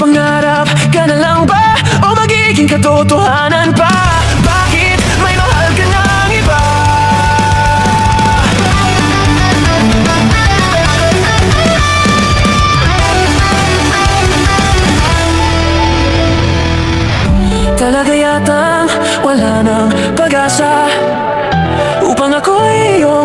Pangarap ka na lang ba? O magiging katotohanan pa? Bakit may mahal ka ng iba? Talaga yatang wala nang pag-asa upang ako'y iyong